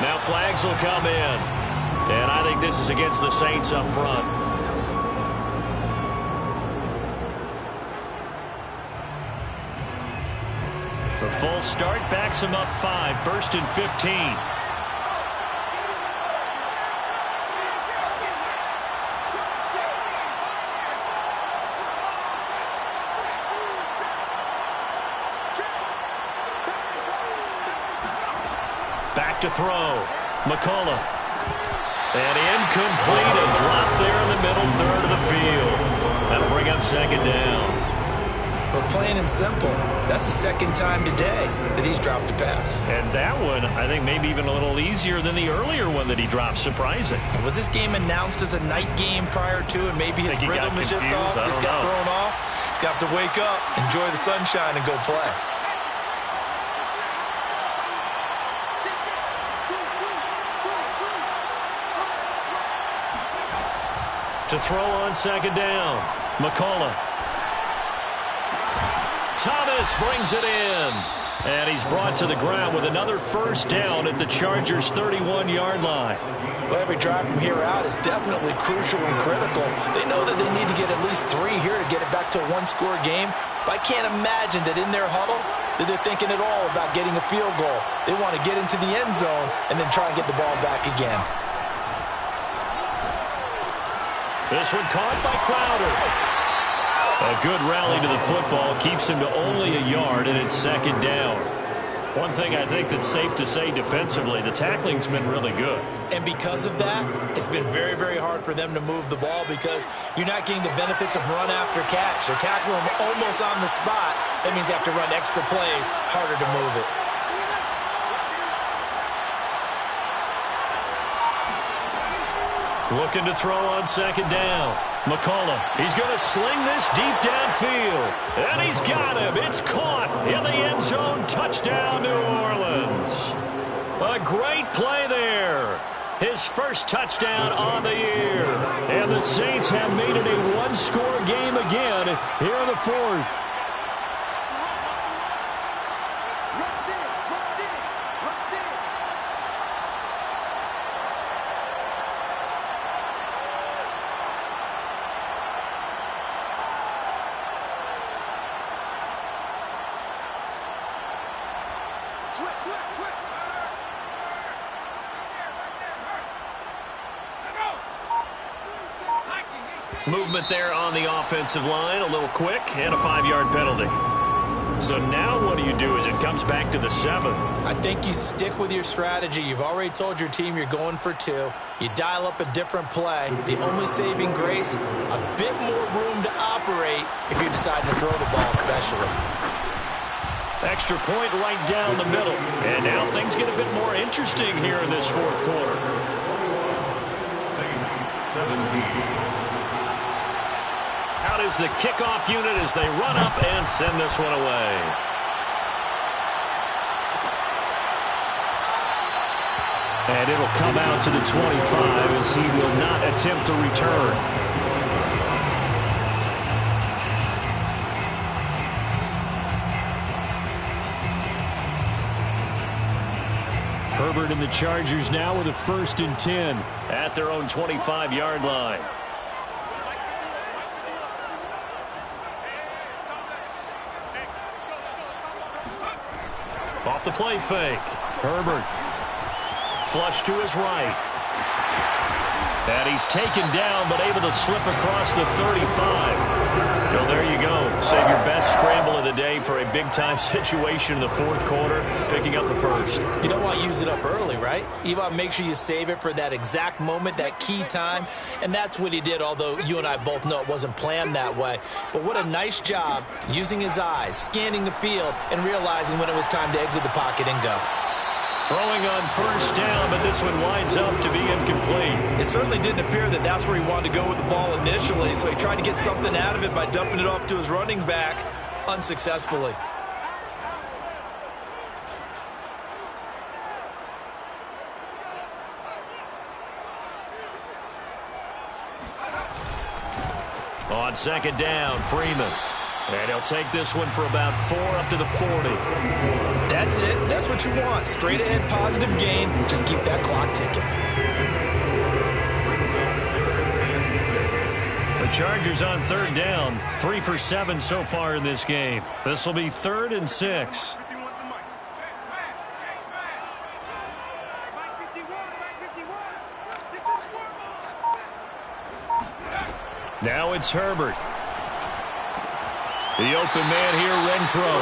Now flags will come in. And I think this is against the Saints up front. The full start backs him up 5. 1st and 15. Back to throw. McCullough. And incomplete. A drop there in the middle third of the field. That'll bring up 2nd down. But plain and simple, that's the 2nd time today that he's dropped a pass. And that one, I think, maybe even a little easier than the earlier one that he dropped. Surprising. Was this game announced as a night game prior to, and maybe his rhythm is just off? Just got thrown off. He's got to wake up, enjoy the sunshine, and go play. To throw on 2nd down. McCullough. Thomas brings it in. And he's brought to the ground with another 1st down at the Chargers' 31-yard line. Well, every drive from here out is definitely crucial and critical. They know that they need to get at least 3 here to get it back to a one-score game. But I can't imagine that in their huddle that they're thinking at all about getting a field goal. They want to get into the end zone and then try and get the ball back again. This one caught by Crowder. A good rally to the football keeps him to only a yard, and it's 2nd down. One thing I think that's safe to say defensively, the tackling's been really good. And because of that, it's been very, very hard for them to move the ball because you're not getting the benefits of run after catch. They're tackling them almost on the spot. That means you have to run extra plays, harder to move it. Looking to throw on 2nd down. McCullough, he's going to sling this deep downfield. And he's got him. It's caught in the end zone. Touchdown, New Orleans. A great play there. His 1st touchdown on the year. And the Saints have made it a one-score game again here in the 4th. Movement there on the offensive line, a little quick, and a 5-yard penalty. So now what do you do as it comes back to the 7? I think you stick with your strategy. You've already told your team you're going for 2. You dial up a different play. The only saving grace, a bit more room to operate if you decide to throw the ball especially. Extra point right down the middle. And now things get a bit more interesting here in this fourth quarter. Saints 17. Out is the kickoff unit as they run up and send this one away. And it'll come out to the 25 as he will not attempt to return. Herbert and the Chargers now with a 1st and 10 at their own 25-yard line. Off the play fake. Herbert. Flush to his right. And he's taken down but able to slip across the 35. Well, there you go. Save your best scramble of the day for a big-time situation in the fourth quarter, picking up the first. You don't want to use it up early, right? You want to make sure you save it for that exact moment, that key time. And that's what he did, although you and I both know it wasn't planned that way. But what a nice job using his eyes, scanning the field, and realizing when it was time to exit the pocket and go. Throwing on 1st down, but this one winds up to be incomplete. It certainly didn't appear that that's where he wanted to go with the ball initially, so he tried to get something out of it by dumping it off to his running back unsuccessfully. On 2nd down, Freeman. And he'll take this one for about 4 up to the 40. That's it. That's what you want. Straight ahead, positive gain. Just keep that clock ticking. The Chargers on 3rd down. 3 for 7 so far in this game. This will be 3rd and 6. Now it's Herbert. The open man here, Renfro.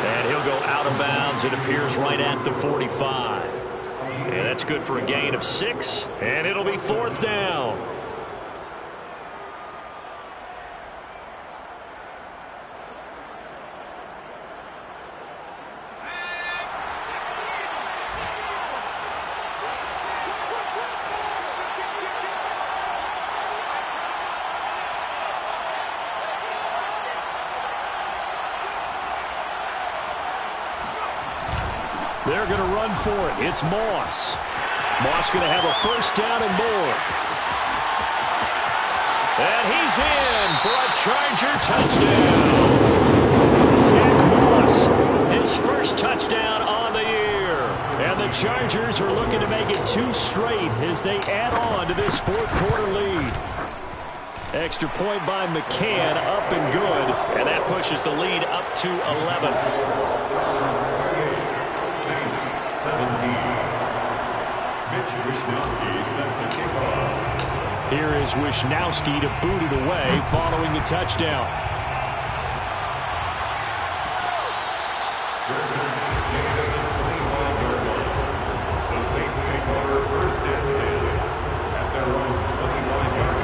And he'll go out of bounds. It appears right at the 45. And that's good for a gain of 6. And it'll be 4th down. They're going to run for it. It's Moss. Moss going to have a 1st down and more. And he's in for a Charger touchdown. Zach Moss, his 1st touchdown on the year. And the Chargers are looking to make it 2 straight as they add on to this fourth quarter lead. Extra point by McCann, up and good. And that pushes the lead up to 11. 17. Mitch Wishnowsky set to kick off. Here is Wishnowsky to boot it away following the touchdown. The Saints take over 1st and 10 at their own 25-yard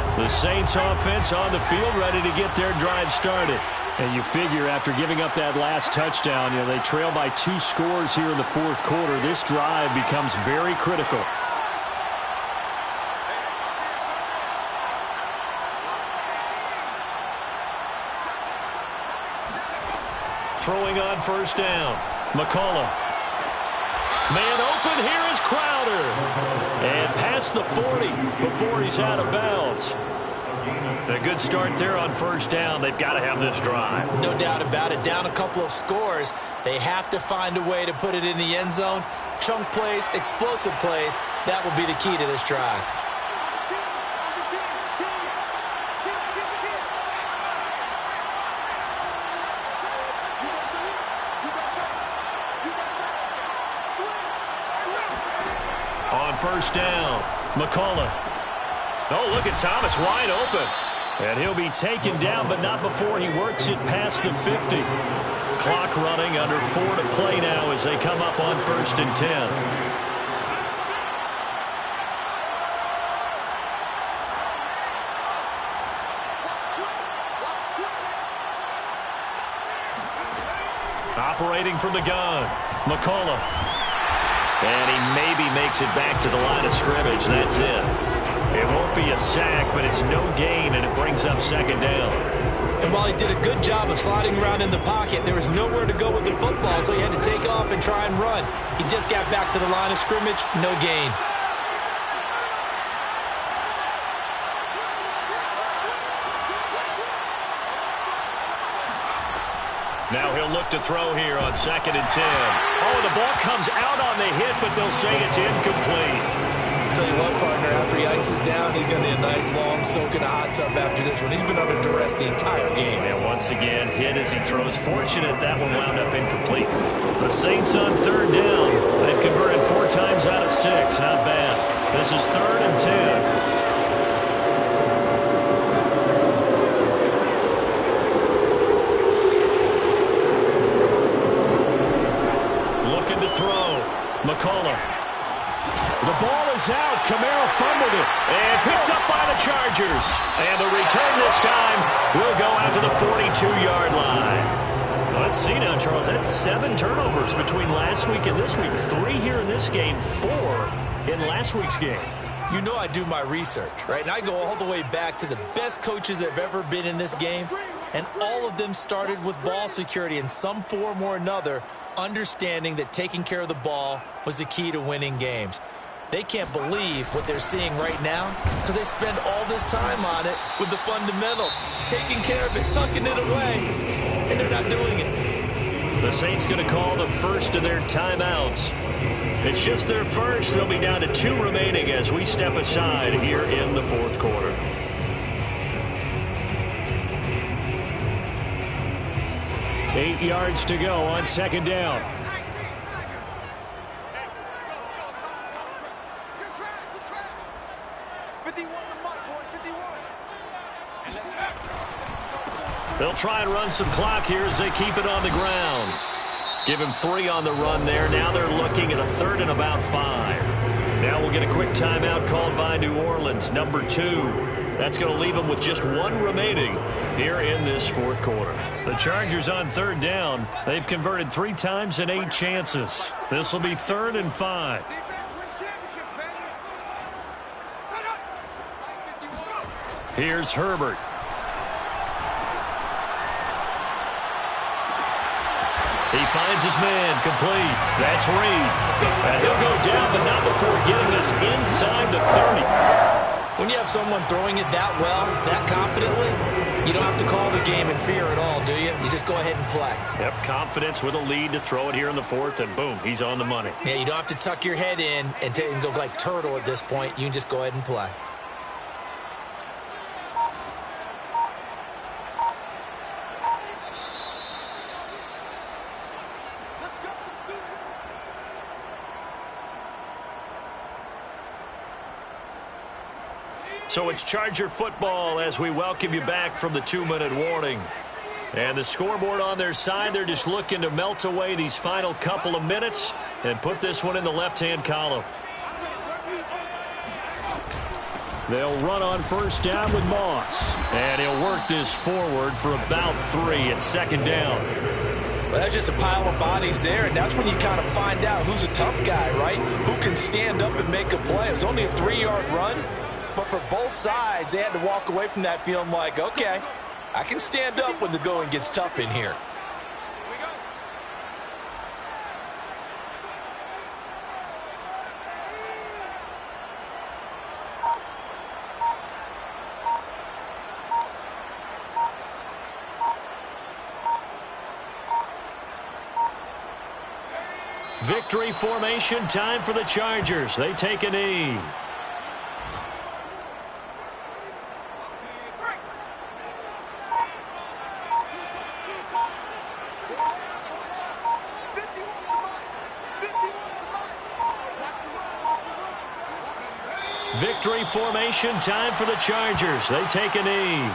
line. The Saints offense on the field ready to get their drive started. And you figure after giving up that last touchdown, they trail by 2 scores here in the fourth quarter. This drive becomes very critical. Throwing on 1st down. McCullough. Man open, here is Crowder. And past the 40 before he's out of bounds. A good start there on 1st down. They've got to have this drive. No doubt about it. Down a couple of scores. They have to find a way to put it in the end zone. Chunk plays, explosive plays. That will be the key to this drive. On 1st down, McCullough. Oh, look at Thomas wide open. And he'll be taken down, but not before he works it past the 50. Clock running, under 4 to play now as they come up on 1st and 10. Separating from the gun, McCullough. And he maybe makes it back to the line of scrimmage. That's it. It won't be a sack, but it's no gain, and it brings up second down. And while he did a good job of sliding around in the pocket, there was nowhere to go with the football, so he had to take off and try and run. He just got back to the line of scrimmage, no gain. Now he'll look to throw here on 2nd and 10. Oh, the ball comes out on the hit, but they'll say it's incomplete. I'll tell you what, partner, after he ices down, he's going to need a nice long soak in a hot tub after this one. He's been under duress the entire game. And once again, hit as he throws. Fortunate that one wound up incomplete. The Saints on 3rd down. They've converted 4 times out of 6. Not bad. This is 3rd and 10. McCullough. The ball is out. Kamara fumbled it. And picked up by the Chargers. And the return this time will go out to the 42-yard line. Let's see now, Charles. That's 7 turnovers between last week and this week. 3 here in this game, 4 in last week's game. You know I do my research, right? And I go all the way back to the best coaches that have ever been in this game. And all of them started with ball security in some form or another, understanding that taking care of the ball was the key to winning games. They can't believe what they're seeing right now because they spend all this time on it with the fundamentals, taking care of it, tucking it away, and they're not doing it. The Saints going to call the first of their timeouts. It's just their first. They'll be down to 2 remaining as we step aside here in the 4th quarter. Eight yards to go on 2nd down. They'll try and run some clock here as they keep it on the ground. Give him 3 on the run there. Now they're looking at a 3rd and about 5. Now we'll get a quick timeout called by New Orleans, number 2. That's going to leave them with just 1 remaining here in this 4th quarter. The Chargers on 3rd down. They've converted 3 times and 8 chances. This will be 3rd and 5. Here's Herbert. He finds his man, complete. That's Reed. And he'll go down, but not before getting this inside the 30. When you have someone throwing it that well, that confidently, you don't have to call the game in fear at all, do you? You just go ahead and play. Yep, confidence with a lead to throw it here in the 4th, and boom, he's on the money. Yeah, you don't have to tuck your head in and go like turtle at this point. You can just go ahead and play. So it's Charger football as we welcome you back from the 2-minute warning. And the scoreboard on their side, they're just looking to melt away these final couple of minutes and put this one in the left-hand column. They'll run on 1st down with Moss. And he'll work this forward for about 3 at 2nd down. Well, that's just a pile of bodies there, and that's when you kind of find out who's a tough guy, right? Who can stand up and make a play. It was only a 3-yard run. But for both sides, they had to walk away from that feeling like, okay, I can stand up when the going gets tough in here. Victory formation time for the Chargers. They take a knee. Victory formation time for the Chargers. They take a knee.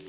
You